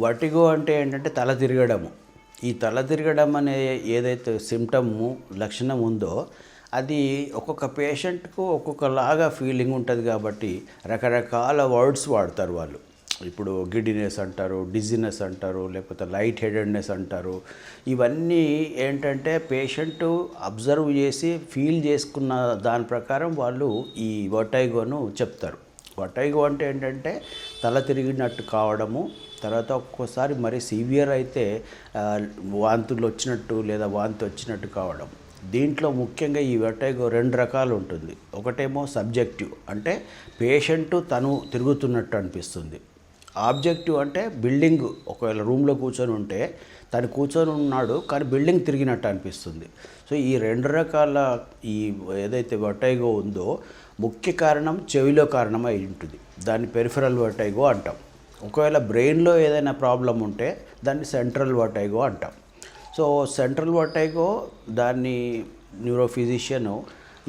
Vertigo అంటే ఏంటంటే తల తిరగడము. ఈ తల తిరగడం అనే ఏదైతే సిమ్టము లక్షణం ఉందో అది ఒక్కొక్క పేషెంట్కు ఒక్కొక్కలాగా ఫీలింగ్ ఉంటుంది కాబట్టి రకరకాల వర్డ్స్ వాడతారు వాళ్ళు. ఇప్పుడు గిడ్డినెస్ అంటారు, డిజినెస్ అంటారు, లేకపోతే లైట్ హెడెడ్నెస్ అంటారు. ఇవన్నీ ఏంటంటే పేషెంట్ అబ్జర్వ్ చేసి ఫీల్ చేసుకున్న దాని ప్రకారం వాళ్ళు ఈ వర్టిగోను చెప్తారు. వర్టిగో అంటే ఏంటంటే తల తిరిగినట్టు కావడము, తర్వాత ఒక్కోసారి మరి సివియర్ అయితే వాంతులు వచ్చినట్టు లేదా వాంతి వచ్చినట్టు కావడం. దీంట్లో ముఖ్యంగా ఈ వర్టిగో 2 రకాలు ఉంటుంది. ఒకటేమో సబ్జెక్టివ్, అంటే పేషెంట్ తను తిరుగుతున్నట్టు అనిపిస్తుంది. ఆబ్జెక్టివ్ అంటే బిల్డింగ్, ఒకవేళ రూమ్లో కూర్చొని ఉంటే తను కూర్చొని ఉన్నాడు కానీ బిల్డింగ్ తిరిగినట్టు అనిపిస్తుంది. సో ఈ 2 రకాల ఈ ఏదైతే వర్టిగో ఉందో ముఖ్య కారణం చెవిలో కారణం అయి ఉంటుంది. దాన్ని పెరిఫెరల్ వర్టిగో అంటాం. ఒకవేళ బ్రెయిన్లో ఏదైనా ప్రాబ్లం ఉంటే దాన్ని సెంట్రల్ వర్టిగో అంటాం. సో సెంట్రల్ వర్టిగో దాన్ని న్యూరోఫిజిషియను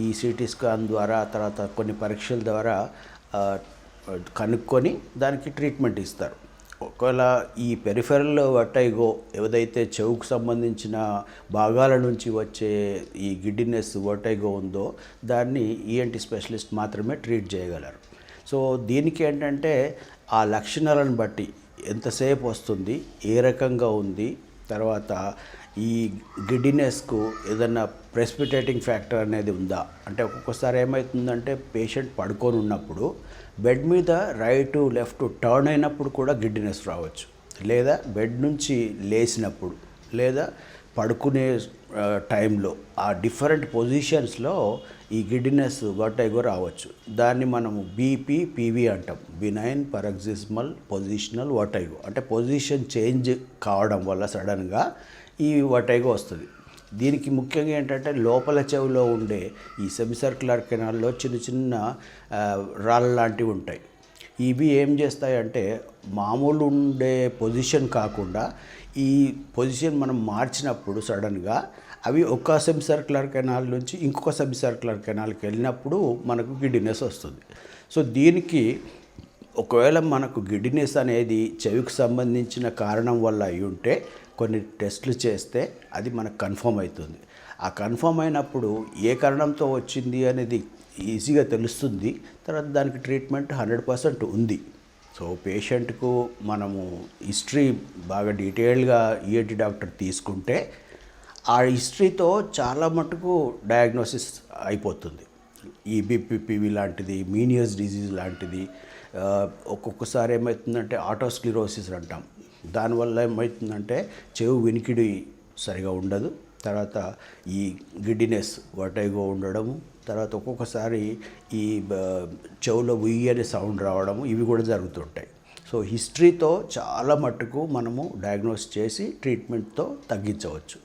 ఈ సిటీ స్కాన్ ద్వారా తర్వాత కొన్ని పరీక్షల ద్వారా కనుక్కొని దానికి ట్రీట్మెంట్ ఇస్తారు. ఒకవేళ ఈ పెరిఫెరల్ వర్టిగో ఏదైతే చెవుకు సంబంధించిన భాగాల నుంచి వచ్చే ఈ గిడ్డినెస్ వర్టిగో ఉందో దాన్ని ఈఎన్టీ స్పెషలిస్ట్ మాత్రమే ట్రీట్ చేయగలరు. సో దీనికి ఏంటంటే ఆ లక్షణాలను బట్టి ఎంతసేపు వస్తుంది, ఏ రకంగా ఉంది, తర్వాత ఈ గిడ్డినెస్కు ఏదన్నా ప్రెసిపిటేటింగ్ ఫ్యాక్టర్ అనేది ఉందా. అంటే ఒక్కొక్కసారి ఏమవుతుందంటే పేషెంట్ పడుకొని ఉన్నప్పుడు బెడ్ మీద రైటు లెఫ్ట్ టర్న్ అయినప్పుడు కూడా గిడ్డినెస్ రావచ్చు, లేదా బెడ్ నుంచి లేచినప్పుడు, లేదా పడుకునే టైంలో ఆ డిఫరెంట్ పొజిషన్స్లో ఈ గిడ్డినెస్ వర్టిగో రావచ్చు. దాన్ని మనము బీపీపీవి అంటాం, బినైన్ paroxysmal పొజిషనల్ వర్టిగో. అంటే పొజిషన్ చేంజ్ కావడం వల్ల సడన్గా ఈ వర్టిగో వస్తుంది. దీనికి ముఖ్యంగా ఏంటంటే లోపల చెవిలో ఉండే ఈ సెమిసర్క్యులర్ కెనాల్లో చిన్న చిన్న రాళ్ళ లాంటివి ఉంటాయి. ఇవి ఏం చేస్తాయంటే మామూలు ఉండే పొజిషన్ కాకుండా ఈ పొజిషన్ మనం మార్చినప్పుడు సడన్గా అవి ఒక సెమిసర్క్యులర్ కెనాల్ నుంచి ఇంకొక సెమిసర్క్యులర్ కెనాల్కి వెళ్ళినప్పుడు మనకు గిడ్డినెస్ వస్తుంది. సో దీనికి ఒకవేళ మనకు గిడ్డినెస్ అనేది చెవికి సంబంధించిన కారణం వల్ల అయి ఉంటే కొన్ని టెస్టులు చేస్తే అది మనకు కన్ఫర్మ్ అవుతుంది. ఆ కన్ఫర్మ్ అయినప్పుడు ఏ కారణంతో వచ్చింది అనేది ఈజీగా తెలుస్తుంది. తర్వాత దానికి ట్రీట్మెంట్ 100% ఉంది. సో పేషెంట్కు మనము హిస్టరీ బాగా డీటెయిల్గా ఈఎన్టీ డాక్టర్ తీసుకుంటే ఆ హిస్టరీతో చాలా మటుకు డయాగ్నోసిస్ అయిపోతుంది. ఈ బీపీపీవి లాంటిది, మీనియస్ డిజీజ్ లాంటిది. ఒక్కొక్కసారి ఏమవుతుందంటే ఆటోస్క్లిరోసిస్ అంటాం. దానివల్ల ఏమవుతుందంటే చెవు వినికిడి సరిగా ఉండదు, తర్వాత ఈ గిడ్డినెస్ వర్టిగో ఉండడము, తర్వాత ఒక్కొక్కసారి ఈ చెవులో ఉయ్యని సౌండ్ రావడము, ఇవి కూడా జరుగుతుంటాయి. సో హిస్టరీతో చాలా మట్టుకు మనము డయాగ్నోస్ చేసి ట్రీట్మెంట్తో తగ్గించవచ్చు.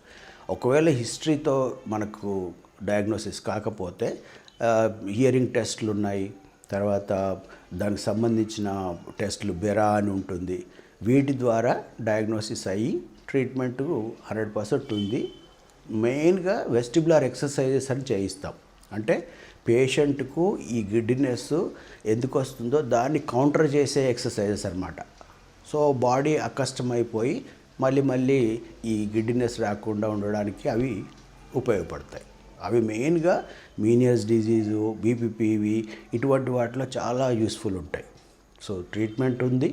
ఒకవేళ హిస్టరీతో మనకు డయాగ్నోసిస్ కాకపోతే హియరింగ్ టెస్ట్లు ఉన్నాయి, తర్వాత దానికి సంబంధించిన టెస్టులు బెరా అని ఉంటుంది. వీటి ద్వారా డయాగ్నోసిస్ అయ్యి ట్రీట్మెంట్ 100% ఉంది. మెయిన్గా వెస్టిబులర్ ఎక్సర్సైజెస్ అని చేయిస్తాం. అంటే పేషెంట్కు ఈ గిడ్డినెస్ ఎందుకు వస్తుందో దాన్ని కౌంటర్ చేసే ఎక్సర్సైజెస్ అన్నమాట. సో బాడీ అకష్టమైపోయి మళ్ళీ ఈ గిడ్డినెస్ రాకుండా ఉండడానికి అవి ఉపయోగపడతాయి. అవి మెయిన్గా మీనియస్ డిజీజు, బీపీపీవి ఇటువంటి వాటిలో చాలా యూస్ఫుల్ ఉంటాయి. సో ట్రీట్మెంట్ ఉంది,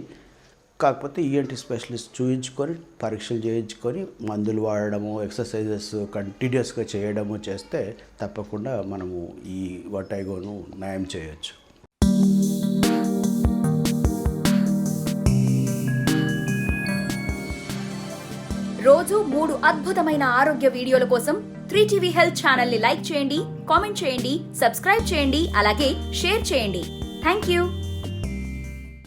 కాకపోతే ఈఎన్టీ స్పెషలిస్ట్ చూయించుకొని పరీక్షలు చేయించుకొని మందులు వాడడము, ఎక్సర్సైజెస్ కంటిన్యూస్గా చేయడము చేస్తే తప్పకుండా మనము ఈ వర్టిగోను నయం చేయొచ్చు. రోజు 3 అద్భుతమైన ఆరోగ్య వీడియోల కోసం 3TV హెల్త్ ఛానల్ ని లైక్ చేయండి, కామెంట్ చేయండి, సబ్స్క్రైబ్ చేయండి, అలాగే షేర్ చేయండి. Thank you.